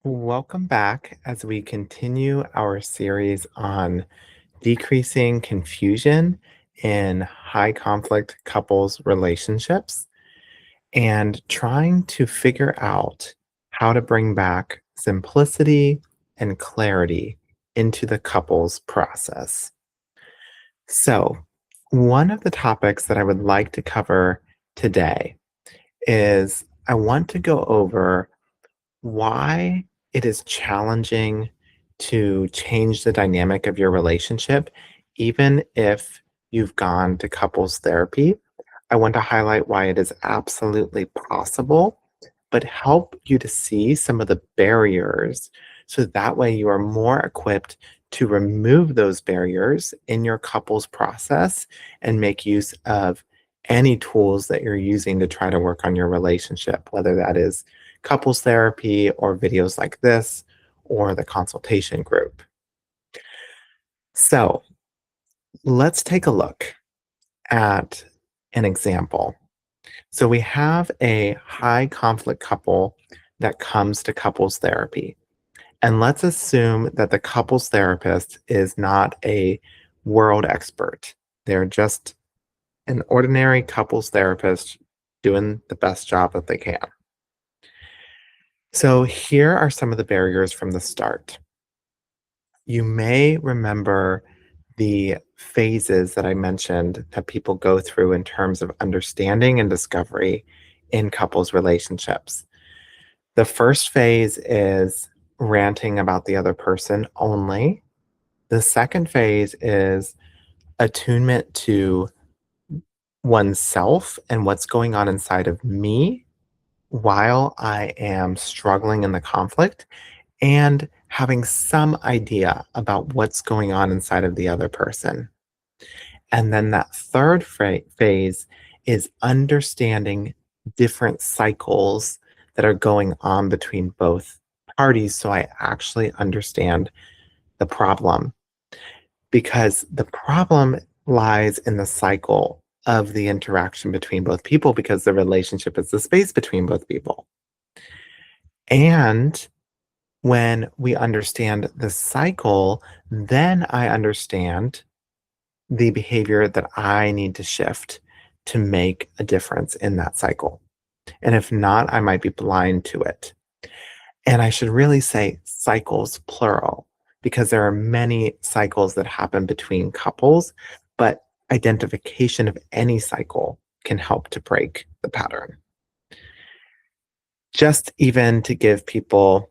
Welcome back as we continue our series on decreasing confusion in high conflict couples relationships and trying to figure out how to bring back simplicity and clarity into the couples process. So, one of the topics that I would like to cover today is I want to go over why it is challenging to change the dynamic of your relationship, even if you've gone to couples therapy. I want to highlight why it is absolutely possible, but help you to see some of the barriers so that way you are more equipped to remove those barriers in your couples process and make use of any tools that you're using to try to work on your relationship, whether that is couples therapy or videos like this or the consultation group. So let's take a look at an example. So we have a high conflict couple that comes to couples therapy. And let's assume that the couples therapist is not a world expert. They're just an ordinary couples therapist doing the best job that they can. So here are some of the barriers from the start. You may remember the phases that I mentioned that people go through in terms of understanding and discovery in couples relationships. The first phase is ranting about the other person only. The second phase is attunement to oneself and what's going on inside of me while I am struggling in the conflict and having some idea about what's going on inside of the other person. And then that third phase is understanding different cycles that are going on between both parties so I actually understand the problem. Because the problem lies in the cycle of the interaction between both people because the relationship is the space between both people. And when we understand the cycle, then I understand the behavior that I need to shift to make a difference in that cycle. And if not, I might be blind to it. And I should really say cycles, plural, because there are many cycles that happen between couples, but identification of any cycle can help to break the pattern. Just even to give people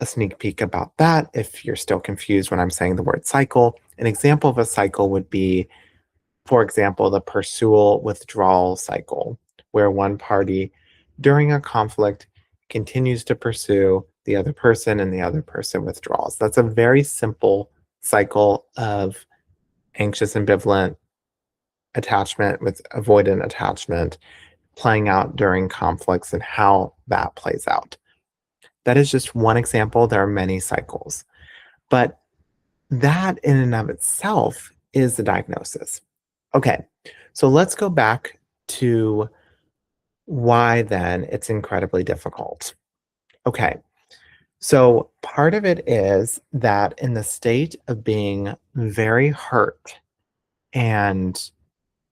a sneak peek about that, if you're still confused when I'm saying the word cycle, an example of a cycle would be, for example, the pursual withdrawal cycle, where one party during a conflict continues to pursue the other person and the other person withdraws. That's a very simple cycle of anxious ambivalent attachment with avoidant attachment playing out during conflicts and how that plays out. That is just one example. There are many cycles. But that in and of itself is the diagnosis. Okay, so let's go back to why then it's incredibly difficult. Okay, so part of it is that in the state of being very hurt and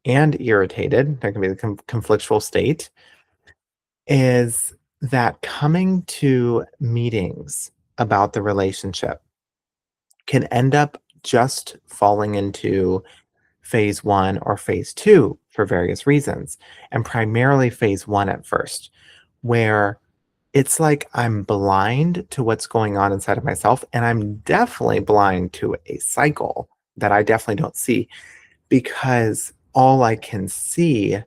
irritated, there can be the conflictual state, is that coming to meetings about the relationship can end up just falling into phase one or phase two for various reasons, and primarily phase one at first, where it's like I'm blind to what's going on inside of myself, and I'm definitely blind to a cycle that I definitely don't see because all I can see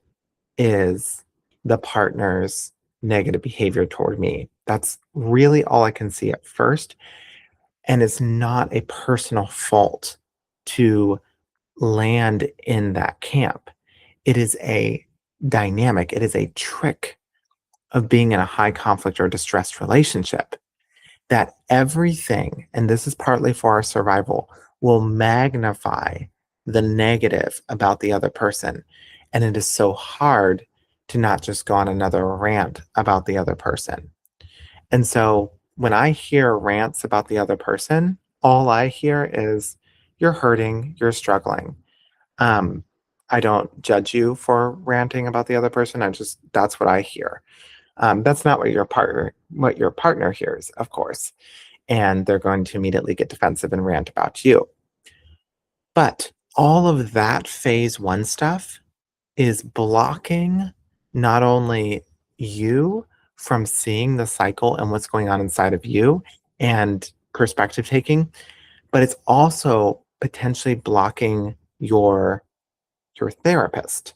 is the partner's negative behavior toward me. That's really all I can see at first. And it's not a personal fault to land in that camp. It is a dynamic, it is a trick of being in a high conflict or distressed relationship that everything, and this is partly for our survival, will magnify the negative about the other person. And it is so hard to not just go on another rant about the other person. And so when I hear rants about the other person, all I hear is, "You're hurting, you're struggling." Um, I don't judge you for ranting about the other person, I just that's what I hear. That's not what your partner hears, of course, and they're going to immediately get defensive and rant about you. But all of that phase 1 stuff is blocking not only you from seeing the cycle and what's going on inside of you and perspective taking, but it's also potentially blocking your therapist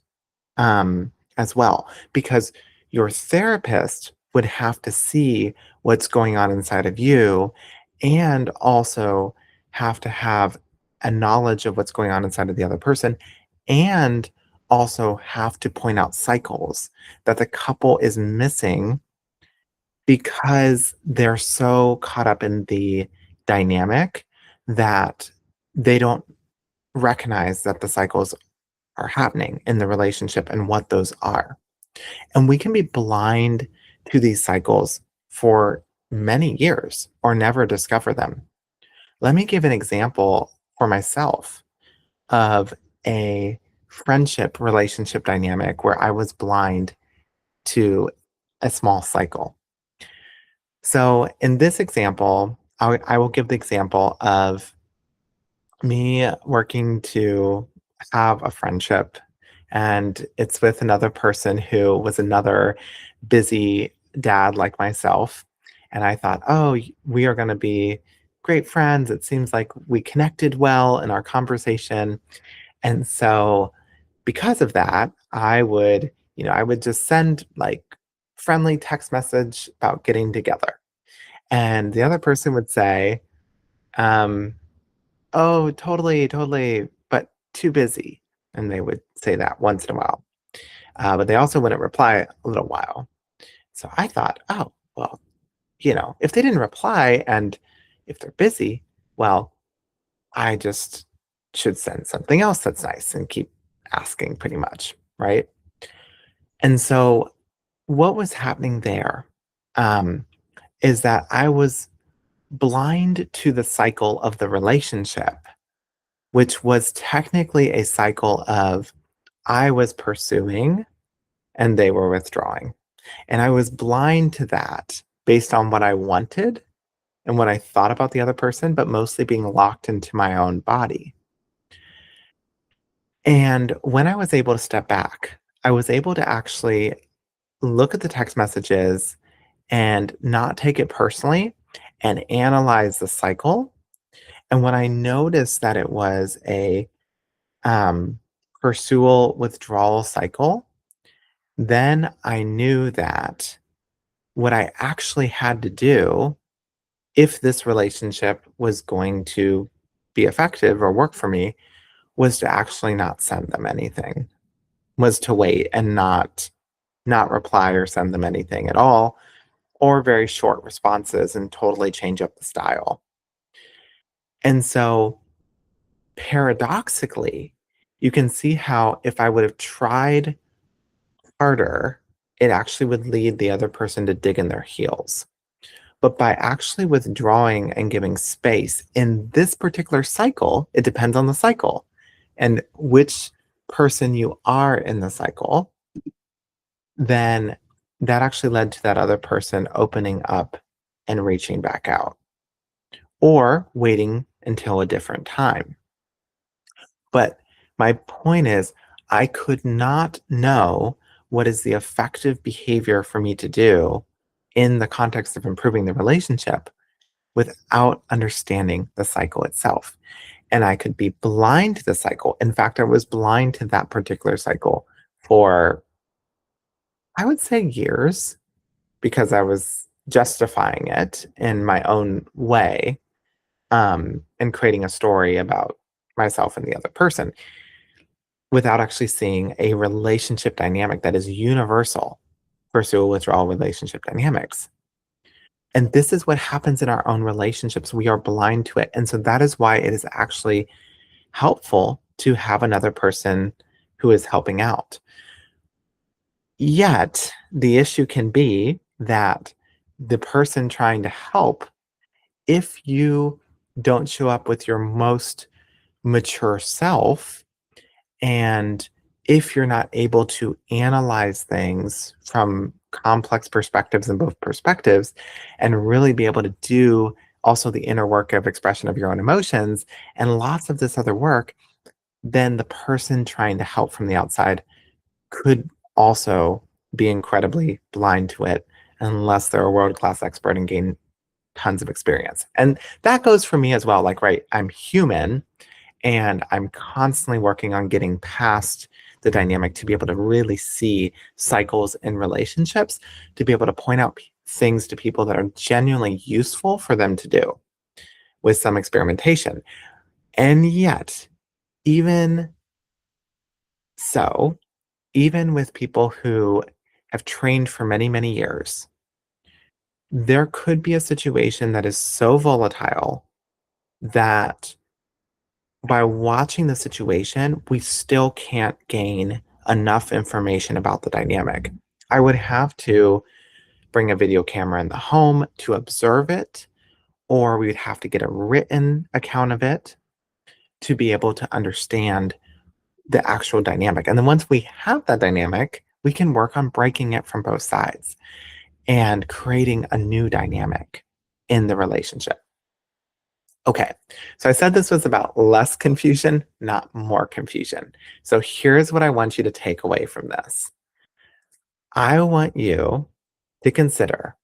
as well, because your therapist would have to see what's going on inside of you and also have to have a knowledge of what's going on inside of the other person and also have to point out cycles that the couple is missing because they're so caught up in the dynamic that they don't recognize that the cycles are happening in the relationship and what those are. And we can be blind to these cycles for many years or never discover them. Let me give an example for myself of a friendship relationship dynamic where I was blind to a small cycle. So, in this example, I will give the example of me working to have a friendship, and it's with another person who was another busy dad like myself. And I thought, oh, we are going to be great friends. It seems like we connected well in our conversation. And so, because of that, I would just send like friendly text message about getting together. And the other person would say, um, "Oh, totally, totally, but too busy." And they would say that once in a while. But they also wouldn't reply a little while. So I thought, oh, well, if they didn't reply and if they're busy, well, I just should send something else that's nice and keep asking pretty much, right? And so what was happening there um, is that I was blind to the cycle of the relationship, which was technically a cycle of I was pursuing and they were withdrawing. And I was blind to that based on what I wanted and what I thought about the other person, but mostly being locked into my own body. And when I was able to step back, I was able to actually look at the text messages and not take it personally and analyze the cycle. And when I noticed that it was a um, pursual withdrawal cycle, then I knew that what I actually had to do if this relationship was going to be effective or work for me was to actually not send them anything, was to wait and not reply or send them anything at all, or very short responses and totally change up the style. And so paradoxically, you can see how if I would have tried harder, it actually would lead the other person to dig in their heels. But by actually withdrawing and giving space in this particular cycle, it depends on the cycle and which person you are in the cycle, then that actually led to that other person opening up and reaching back out or waiting until a different time. But my point is, I could not know what is the effective behavior for me to do in the context of improving the relationship without understanding the cycle itself. And I could be blind to the cycle. In fact, I was blind to that particular cycle for, I would say, years because I was justifying it in my own way and creating a story about myself and the other person without actually seeing a relationship dynamic that is universal for pursuit withdrawal relationship dynamics. And this is what happens in our own relationships. We are blind to it. And so that is why it is actually helpful to have another person who is helping out. Yet, the issue can be that the person trying to help, if you don't show up with your most mature self, and if you're not able to analyze things from complex perspectives in both perspectives and really be able to do also the inner work of expression of your own emotions and lots of this other work, then the person trying to help from the outside could also be incredibly blind to it unless they're a world class expert and gain tons of experience. And that goes for me as well. Like, right, I'm human and I'm constantly working on getting past the dynamic to be able to really see cycles in relationships, to be able to point out things to people that are genuinely useful for them to do with some experimentation. And yet, even so, even with people who have trained for many, many years, there could be a situation that is so volatile that by watching the situation, we still can't gain enough information about the dynamic. I would have to bring a video camera in the home to observe it, or we would have to get a written account of it to be able to understand the actual dynamic. And then once we have that dynamic, we can work on breaking it from both sides and creating a new dynamic in the relationship. Okay, so I said this was about less confusion, not more confusion. So here's what I want you to take away from this. I want you to consider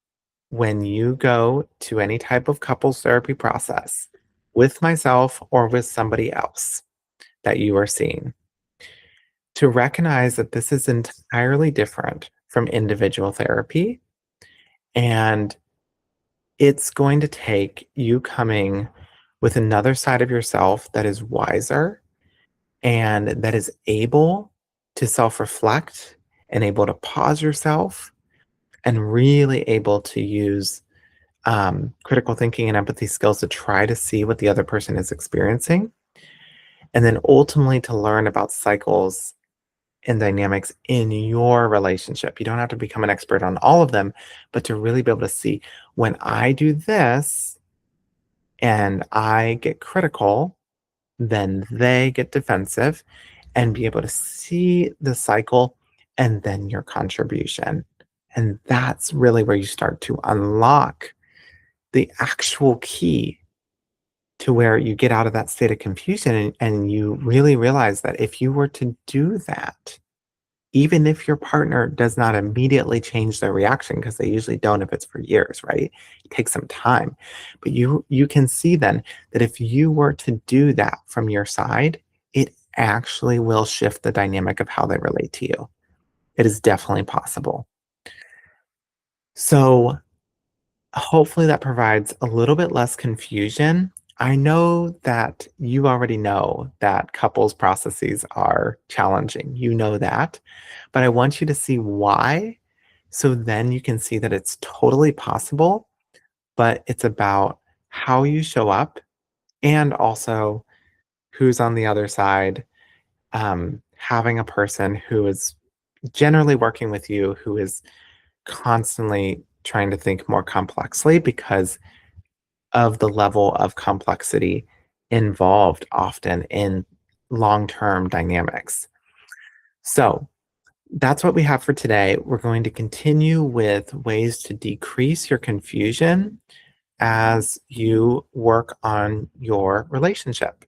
when you go to any type of couples therapy process with myself or with somebody else that you are seeing, to recognize that this is entirely different from individual therapy. And it's going to take you coming with another side of yourself that is wiser and that is able to self reflect and able to pause yourself and really able to use critical thinking and empathy skills to try to see what the other person is experiencing. And then ultimately to learn about cycles and dynamics in your relationship. You don't have to become an expert on all of them, but to really be able to see when I do this and I get critical, then they get defensive, and be able to see the cycle and then your contribution. And that's really where you start to unlock the actual key to where you get out of that state of confusion and you really realize that if you were to do that, even if your partner does not immediately change their reaction, because they usually don't if it's for years, right? It takes some time. But you can see then that if you were to do that from your side, it actually will shift the dynamic of how they relate to you. It is definitely possible. So hopefully that provides a little bit less confusion. I know that you already know that couples processes are challenging. You know that, but I want you to see why. So then you can see that it's totally possible, but it's about how you show up and also who's on the other side. Having a person who is generally working with you, who is constantly trying to think more complexly because of the level of complexity involved often in long-term dynamics. So that's what we have for today. We're going to continue with ways to decrease your confusion as you work on your relationship.